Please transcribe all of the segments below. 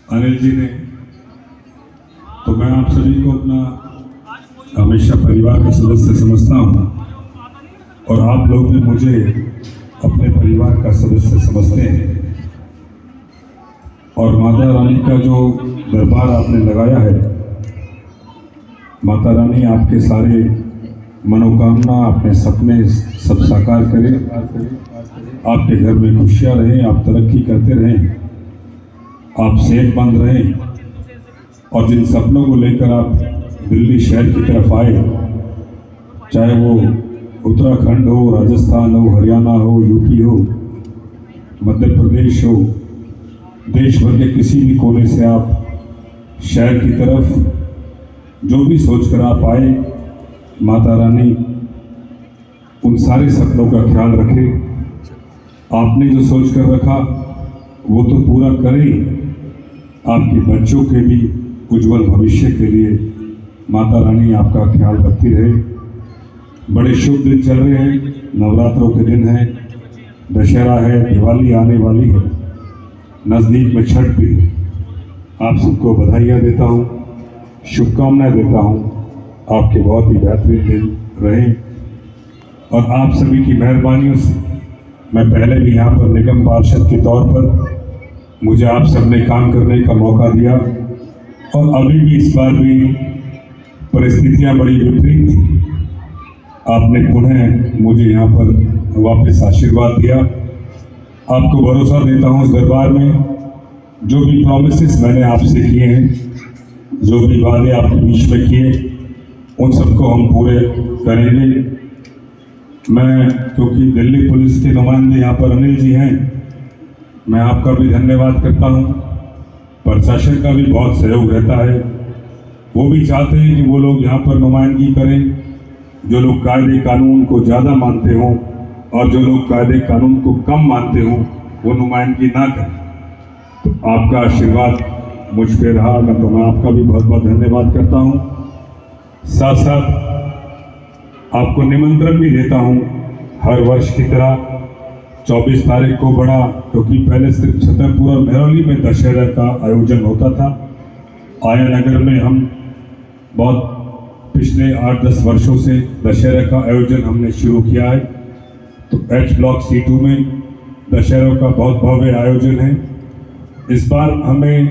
अनिल जी ने, तो मैं आप सभी को अपना हमेशा परिवार का सदस्य समझता हूँ और आप लोग भी मुझे अपने परिवार का सदस्य समझते हैं। और माता रानी का जो दरबार आपने लगाया है, माता रानी आपके सारे मनोकामना, अपने सपने सब साकार करें, आपके घर में खुशियाँ रहें, आप तरक्की करते रहें, आप सेहतमंद रहें और जिन सपनों को लेकर आप दिल्ली शहर की तरफ आए, चाहे वो उत्तराखंड हो, राजस्थान हो, हरियाणा हो, यूपी हो, मध्य प्रदेश हो, देश भर के किसी भी कोने से आप शहर की तरफ जो भी सोचकर आप आए, माता रानी उन सारे सपनों का ख्याल रखे। आपने जो सोच कर रखा वो तो पूरा करें, आपके बच्चों के भी उज्जवल भविष्य के लिए माता रानी आपका ख्याल रखती रहे। बड़े शुभ दिन चल रहे हैं, नवरात्रों के दिन हैं, दशहरा है, दिवाली आने वाली है, नज़दीक में छठ भी है। आप सबको बधाइयाँ देता हूँ, शुभकामनाएं देता हूँ, आपके बहुत ही बेहतरीन दिन रहें। और आप सभी की मेहरबानियों से मैं पहले भी यहाँ पर निगम पार्षद के तौर पर मुझे आप सबने काम करने का मौका दिया और अभी भी इस बार भी परिस्थितियाँ बड़ी विपरीत थी, आपने पुनः मुझे यहाँ पर वापस आशीर्वाद दिया। आपको भरोसा देता हूँ इस दरबार में जो भी प्रॉमिसेस मैंने आपसे किए हैं, जो भी वादे आपके बीच में किए, उन सबको हम पूरे करेंगे। मैं क्योंकि दिल्ली पुलिस के नुमाइंदे यहाँ पर अनिल जी हैं, मैं आपका भी धन्यवाद करता हूँ। प्रशासन का भी बहुत सहयोग रहता है, वो भी चाहते हैं कि वो लोग यहाँ पर नुमाइंदगी करें, जो लोग कायदे कानून को ज़्यादा मानते हों और जो लोग कायदे कानून को कम मानते हों वो नुमाइंदगी ना करें। तो आपका आशीर्वाद मुझ पर रहा, मैं आपका भी बहुत बहुत धन्यवाद करता हूँ। साथ साथ आपको निमंत्रण भी देता हूँ, हर वर्ष की तरह 24 तारीख को बड़ा, क्योंकि पहले सिर्फ छतरपुर और महरौली में दशहरा का आयोजन होता था, आया नगर में हम बहुत पिछले 8-10 वर्षों से दशहरा का आयोजन हमने शुरू किया है। तो H ब्लॉक C2 में दशहरा का बहुत भव्य आयोजन है। इस बार हमें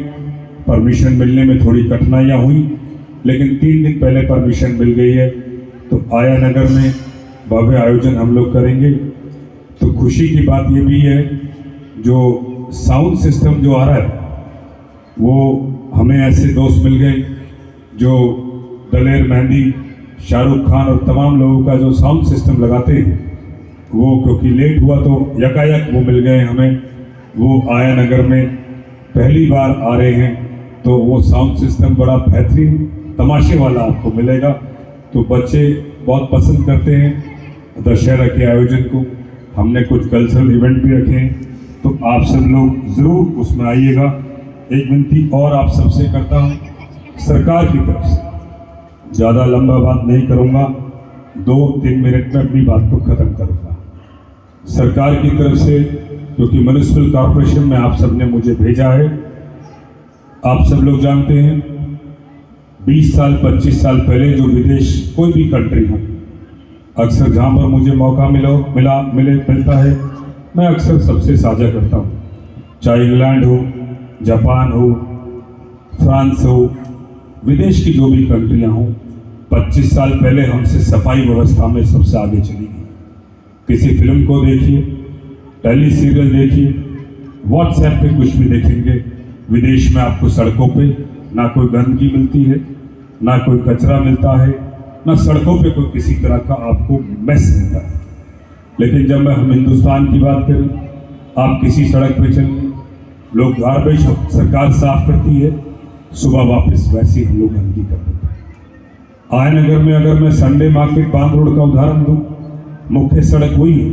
परमिशन मिलने में थोड़ी कठिनाइयाँ हुई, लेकिन 3 दिन पहले परमिशन मिल गई है। तो आया नगर में भव्य आयोजन हम लोग करेंगे। तो खुशी की बात ये भी है, जो साउंड सिस्टम जो आ रहा है वो हमें ऐसे दोस्त मिल गए जो दलेर मेहंदी, शाहरुख खान और तमाम लोगों का जो साउंड सिस्टम लगाते हैं, वो क्योंकि लेट हुआ तो यकायक वो मिल गए हमें। वो आया नगर में पहली बार आ रहे हैं, तो वो साउंड सिस्टम बड़ा बेहतरीन तमाशे वाला आपको मिलेगा। तो बच्चे बहुत पसंद करते हैं दशहरा के आयोजन को। हमने कुछ कल्चरल इवेंट भी रखे हैं, तो आप सब लोग ज़रूर उसमें आइएगा। एक विनती और आप सबसे करता हूँ, सरकार की तरफ से ज़्यादा लंबा बात नहीं करूँगा, 2-3 मिनट में अपनी बात को ख़त्म करूँगा। सरकार की तरफ से, क्योंकि म्यूनिसिपल कॉरपोरेशन में आप सब ने मुझे भेजा है, आप सब लोग जानते हैं 20 साल 25 साल पहले जो विदेश कोई भी कंट्री हो, अक्सर जहाँ पर मुझे मौका मिलता है, मैं अक्सर सबसे साझा करता हूँ, चाहे इंग्लैंड हो, जापान हो, फ्रांस हो, विदेश की जो भी कंट्रियाँ हों, 25 साल पहले हमसे सफाई व्यवस्था में सबसे आगे चली गई। किसी फिल्म को देखिए, टेली सीरियल देखिए, व्हाट्सएप पे कुछ भी देखेंगे, विदेश में आपको सड़कों पे ना कोई गंदगी मिलती है, ना कोई कचरा मिलता है, ना सड़कों पे कोई किसी तरह का आपको मैस मिलता है। लेकिन जब हम हिंदुस्तान की बात करें, आप किसी सड़क पे चलिए, लोग गार्बेज सरकार साफ करती है, सुबह वापस वैसे ही हम लोग गंदगी कर देते हैं। आया नगर में अगर मैं संडे मार्केट बांध रोड का उदाहरण दूँ, मुख्य सड़क वही है,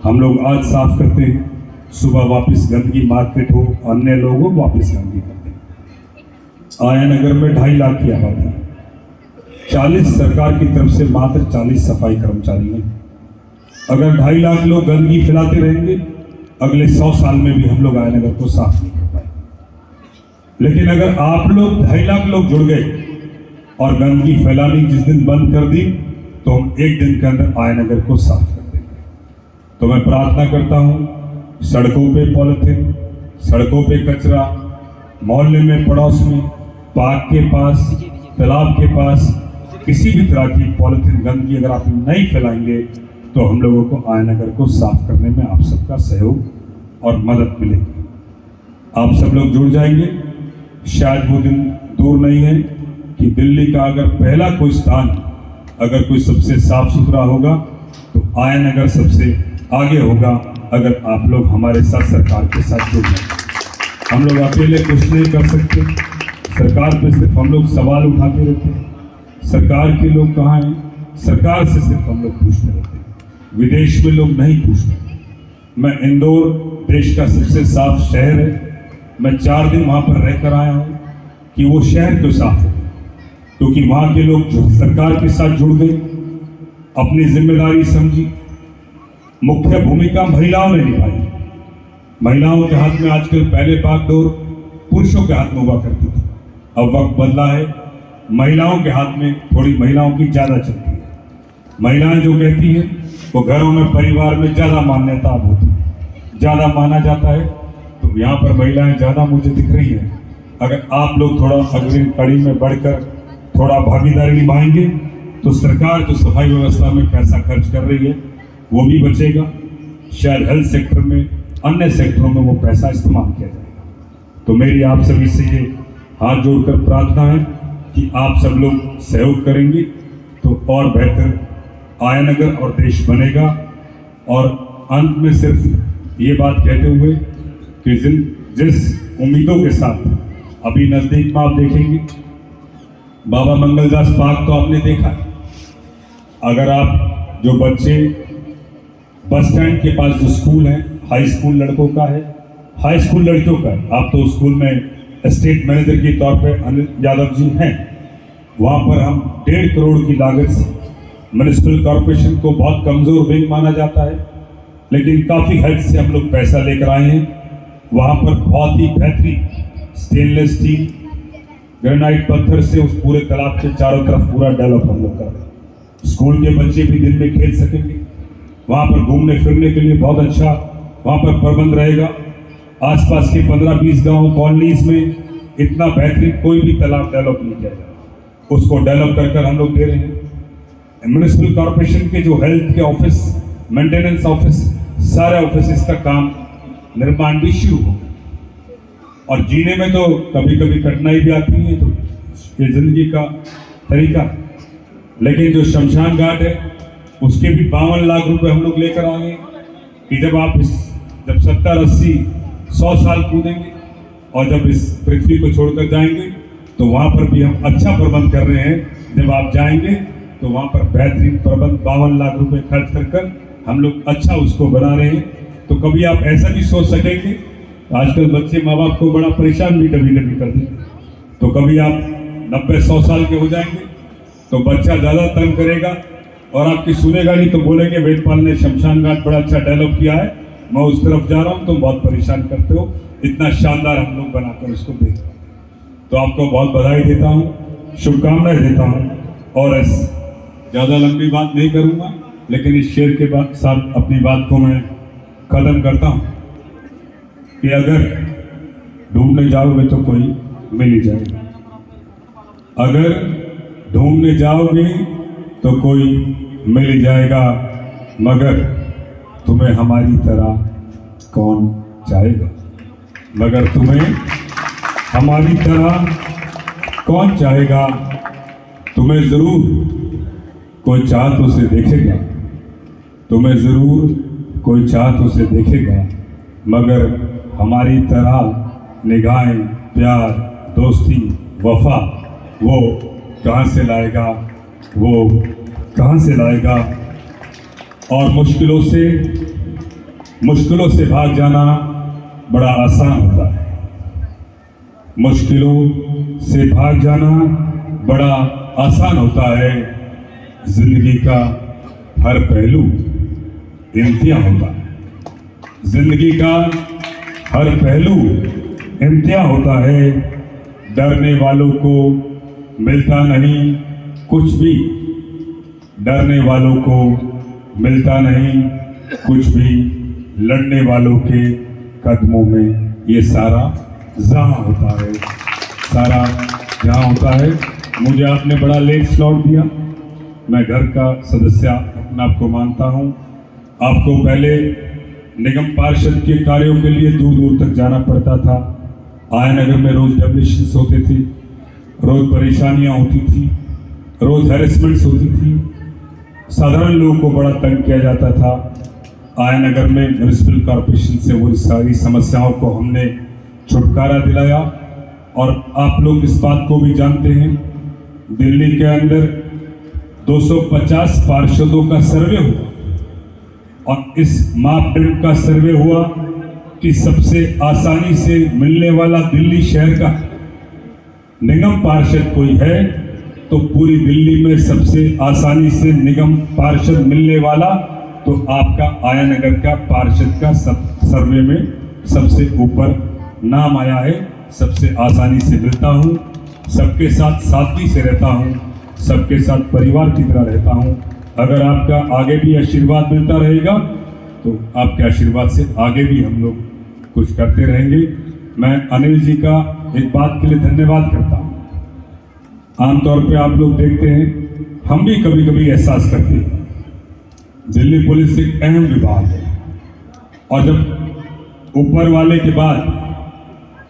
हम लोग आज साफ करते हैं, सुबह वापस गंदगी मार्केट हो, अन्य लोग हो, वापस गंदगी करते हैं। आया नगर में 2.5 लाख की आबादी है, 40 सरकार की तरफ से मात्र 40 सफाई कर्मचारी हैं। अगर 2.5 लाख लोग गंदगी फैलाते रहेंगे, अगले 100 साल में भी हम लोग आया नगर को साफ नहीं कर पाएंगे। लेकिन अगर आप लोग 2.5 लाख लोग जुड़ गए और गंदगी फैलानी जिस दिन बंद कर दी तो हम एक दिन के अंदर आयनगर को साफ कर देंगे। तो मैं प्रार्थना करता हूँ, सड़कों पे पॉलिथीन, सड़कों पे कचरा, मोहल्ले में, पड़ोस में, पार्क के पास, तालाब के पास किसी भी तरह की पॉलिथीन गंदगी अगर आप नहीं फैलाएंगे तो हम लोगों को आयनगर को साफ करने में आप सबका सहयोग और मदद मिलेगी। आप सब लोग जुड़ जाएंगे। शायद वो दिन दूर नहीं है कि दिल्ली का अगर पहला कोई स्थान अगर कोई सबसे साफ सुथरा होगा तो आयनगर सबसे आगे होगा, अगर आप लोग हमारे साथ सरकार के साथ जुड़ जाए। हम लोग अकेले कुछ नहीं कर सकते। सरकार पे सिर्फ हम लोग सवाल उठाते रहते हैं, सरकार के लोग कहाँ हैं, सरकार से सिर्फ हम लोग पूछते रहते हैं, विदेश में लोग नहीं पूछते। मैं इंदौर देश का सबसे साफ शहर है, मैं 4 दिन वहाँ पर रहकर आया हूँ कि वो शहर क्यों साफ है, क्योंकि वहाँ के लोग सरकार के साथ जुड़ गए, अपनी जिम्मेदारी समझी। मुख्य भूमिका महिलाओं ने निभाई। महिलाओं के हाथ में आजकल पहले बागडोर पुरुषों के हाथ में हुआ करती थी, अब वक्त बदला है, महिलाओं के हाथ में थोड़ी महिलाओं की ज़्यादा चलती है। महिलाएं जो कहती हैं वो घरों में, परिवार में ज़्यादा मान्यता अब होती है, ज़्यादा माना जाता है। तो यहाँ पर महिलाएं ज़्यादा मुझे दिख रही हैं। अगर आप लोग थोड़ा अग्रिम कड़ी में बढ़कर थोड़ा भागीदारी निभाएंगे तो सरकार जो सफाई व्यवस्था में पैसा खर्च कर रही है वो भी बचेगा। शायद हेल्थ सेक्टर में, अन्य सेक्टरों में वो पैसा इस्तेमाल किया जाएगा। तो मेरी आप सभी से ये हाथ जोड़कर प्रार्थना है कि आप सब लोग सहयोग करेंगे तो और बेहतर आयनगर और देश बनेगा। और अंत में सिर्फ ये बात कहते हुए कि जिस उम्मीदों के साथ अभी नज़दीक में आप देखेंगे बाबा मंगलदास पार्क तो आपने देखा है। अगर आप जो बच्चे बस स्टैंड के पास जो स्कूल है, हाई स्कूल लड़कों का है, हाई स्कूल लड़कियों का है, आप तो स्कूल में स्टेट मैनेजर के तौर पे अनिल यादव जी हैं। वहाँ पर हम 1.5 करोड़ की लागत से म्युनिसिपल कॉरपोरेशन को बहुत कमज़ोर विंग माना जाता है, लेकिन काफ़ी हद से हम लोग पैसा लेकर आए हैं। वहाँ पर बहुत ही बेहतरीन स्टेनलेस स्टील, ग्रेनाइट पत्थर से उस पूरे तालाब के चारों तरफ पूरा डेवलप हम लोग कर रहे हैं। स्कूल के बच्चे भी दिन में खेल सकेंगे, वहाँ पर घूमने फिरने के लिए बहुत अच्छा वहाँ पर प्रबंध रहेगा। आसपास के 15-20 गाँव कॉलोनीज में इतना बेहतरीन कोई भी तालाब डेवलप नहीं किया जाएगा, उसको डेवलप कर हम लोग दे रहे हैं। म्युनिसिपल कॉरपोरेशन के जो हेल्थ के ऑफिस, मेंटेनेंस ऑफिस, सारे ऑफिस का काम निर्माण भी शुरू हो। और जीने में तो कभी कभी कठिनाई भी आती है, तो ये जिंदगी का तरीका। लेकिन जो शमशान घाट है उसके भी 52 लाख रुपए हम लोग लेकर आए कि जब 70, 80, 100 साल कूदेंगे और जब इस पृथ्वी को छोड़कर जाएंगे तो वहाँ पर भी हम अच्छा प्रबंध कर रहे हैं। जब आप जाएंगे तो वहाँ पर बेहतरीन प्रबंध 52 लाख रुपए खर्च कर हम लोग अच्छा उसको बना रहे हैं। तो कभी आप ऐसा भी सोच सकेंगे, आजकल बच्चे माँ बाप को बड़ा परेशान भी कभी कभी कर देते, तो कभी आप 90-100 साल के हो जाएंगे तो बच्चा ज़्यादा तंग करेगा और आपकी सुनेगा नहीं, तो बोलेंगे वेदपाल ने शमशान घाट बड़ा अच्छा डेवलप किया है, मैं उस तरफ जा रहा हूँ, तुम बहुत परेशान करते हो। इतना शानदार हम लोग बनाकर उसको देख रहे हैं। तो आपको बहुत बधाई देता हूँ, शुभकामनाएं देता हूँ। और ज़्यादा लंबी बात नहीं करूँगा, लेकिन इस शेर के साथ अपनी बात को मैं खत्म करता हूँ कि अगर ढूंढने जाओगे तो कोई मिल ही जाएगा, अगर ढूंढने जाओगे तो कोई मिल ही जाएगा, मगर तुम्हें हमारी तरह कौन चाहेगा, मगर तुम्हें हमारी तरह कौन चाहेगा। तुम्हें ज़रूर कोई चाहत से देखेगा, तुम्हें ज़रूर कोई चाहत से देखेगा, मगर हमारी तरह निगाहें, प्यार, दोस्ती, वफा वो कहाँ से लाएगा, वो कहाँ से लाएगा। और मुश्किलों से भाग जाना बड़ा आसान होता है, मुश्किलों से भाग जाना बड़ा आसान होता है। जिंदगी का हर पहलू इम्तिहान होता है, जिंदगी का हर पहलू इम्तिहान होता है। डरने वालों को मिलता नहीं कुछ भी, डरने वालों को मिलता नहीं कुछ भी, लड़ने वालों के कदमों में ये सारा जहाँ होता है, सारा जहाँ होता है। मुझे आपने बड़ा लेट स्लॉट दिया, मैं घर का सदस्य अपने आप को मानता हूँ। आपको पहले निगम पार्षद के कार्यों के लिए दूर दूर तक जाना पड़ता था। आयनगर में रोज डेमोलिशंस होते थे, रोज परेशानियां होती थी, रोज हैरेसमेंट्स होती थी, साधारण लोगों को बड़ा तंग किया जाता था। आयनगर में म्यूनिसिपल कॉरपोरेशन से वो सारी समस्याओं को हमने छुटकारा दिलाया। और आप लोग इस बात को भी जानते हैं, दिल्ली के अंदर 250 पार्षदों का सर्वे हुआ और इस मापदंड का सर्वे हुआ कि सबसे आसानी से मिलने वाला दिल्ली शहर का निगम पार्षद कोई है तो पूरी दिल्ली में सबसे आसानी से निगम पार्षद मिलने वाला तो आपका आयनगर का पार्षद का सर्वे में सबसे ऊपर नाम आया है। सबसे आसानी से मिलता हूँ, सबके साथ सादगी से रहता हूँ, सबके साथ परिवार की तरह रहता हूँ। अगर आपका आगे भी आशीर्वाद मिलता रहेगा तो आपके आशीर्वाद से आगे भी हम लोग कुछ करते रहेंगे। मैं अनिल जी का एक बात के लिए धन्यवाद करता हूँ। आमतौर पे आप लोग देखते हैं, हम भी कभी कभी एहसास करते हैं, दिल्ली पुलिस एक अहम विभाग है और जब ऊपर वाले के बाद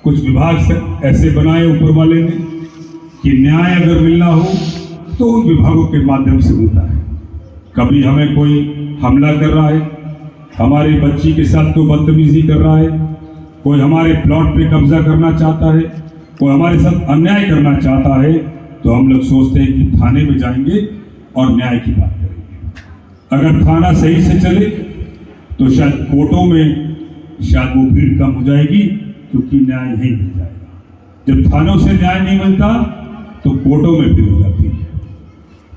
कुछ विभाग से ऐसे बनाए ऊपर वाले ने कि न्याय अगर मिलना हो तो उन विभागों के माध्यम से मिलता है। कभी हमें कोई हमला कर रहा है, हमारी बच्ची के साथ कोई बदतमीजी कर रहा है, कोई हमारे प्लॉट पे कब्जा करना चाहता है, कोई हमारे साथ अन्याय करना चाहता है, तो हम लोग सोचते हैं कि थाने में जाएंगे और न्याय की बात करेंगे। अगर थाना सही से चले तो शायद कोर्टों में शायद वो भीड़ कम हो जाएगी, क्योंकि न्याय नहीं मिल जाएगा। जब थानों से न्याय नहीं मिलता तो कोर्टों में भीड़ हो जाती है।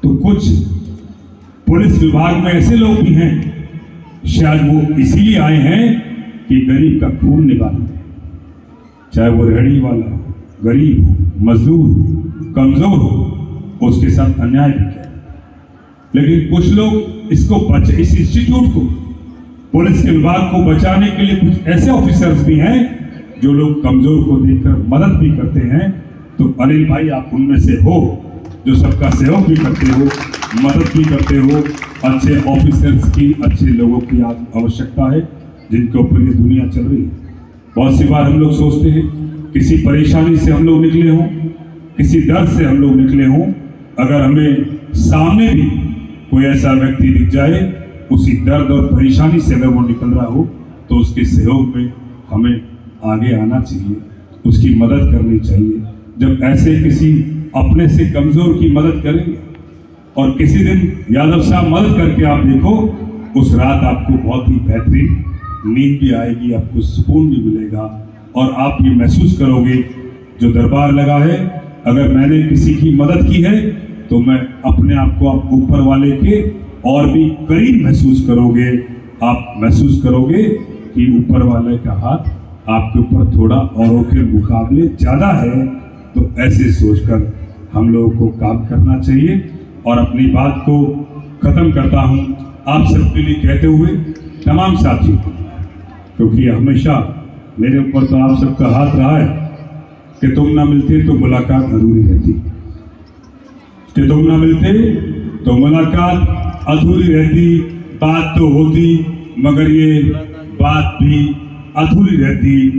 तो कुछ पुलिस विभाग में ऐसे लोग भी हैं, शायद वो इसीलिए आए हैं कि गरीब का खून निकालते हैं, चाहे वो रेहड़ी वाला, गरीब हो, मजदूर हो, कमजोर हो, उसके साथ अन्याय भी किया। लेकिन कुछ लोग इसको इस इंस्टीट्यूट को, पुलिस के विभाग को बचाने के लिए कुछ ऐसे ऑफिसर्स भी हैं जो लोग कमजोर को देखकर मदद भी करते हैं। तो अनिल भाई आप उनमें से हो जो सबका सहयोग भी करते हो, मदद भी करते हो। अच्छे ऑफिसर्स की, अच्छे लोगों की आवश्यकता है जिनके ऊपर ये दुनिया चल रही है। बहुत सी बार हम लोग सोचते हैं किसी परेशानी से हम लोग निकले हों, किसी दर्द से हम लोग निकले हों, अगर हमें सामने भी कोई ऐसा व्यक्ति दिख जाए उसी दर्द और परेशानी से अगर वो निकल रहा हो तो उसके सहयोग में हमें आगे आना चाहिए, उसकी मदद करनी चाहिए। जब ऐसे किसी अपने से कमजोर की मदद करेंगे और किसी दिन यादव साहब मदद करके आप देखो, उस रात आपको बहुत ही बेहतरीन नींद भी आएगी, आपको सुकून भी मिलेगा और आप ये महसूस करोगे जो दरबार लगा है, अगर मैंने किसी की मदद की है तो मैं अपने आप को आप ऊपर वाले के और भी करीब महसूस करोगे। आप महसूस करोगे कि ऊपर वाले का हाथ आपके ऊपर थोड़ा औरों के मुकाबले ज़्यादा है। तो ऐसे सोचकर हम लोगों को काम करना चाहिए। और अपनी बात को ख़त्म करता हूँ आप सबके लिए कहते हुए, तमाम साथियों को, क्योंकि हमेशा मेरे ऊपर तो आप सबका हाथ रहा है कि तुम ना मिलते तो मुलाकात अधूरी रहती, कि तुम ना मिलते तो मुलाकात अधूरी रहती। बात तो होती मगर ये बात भी अधूरी रहती।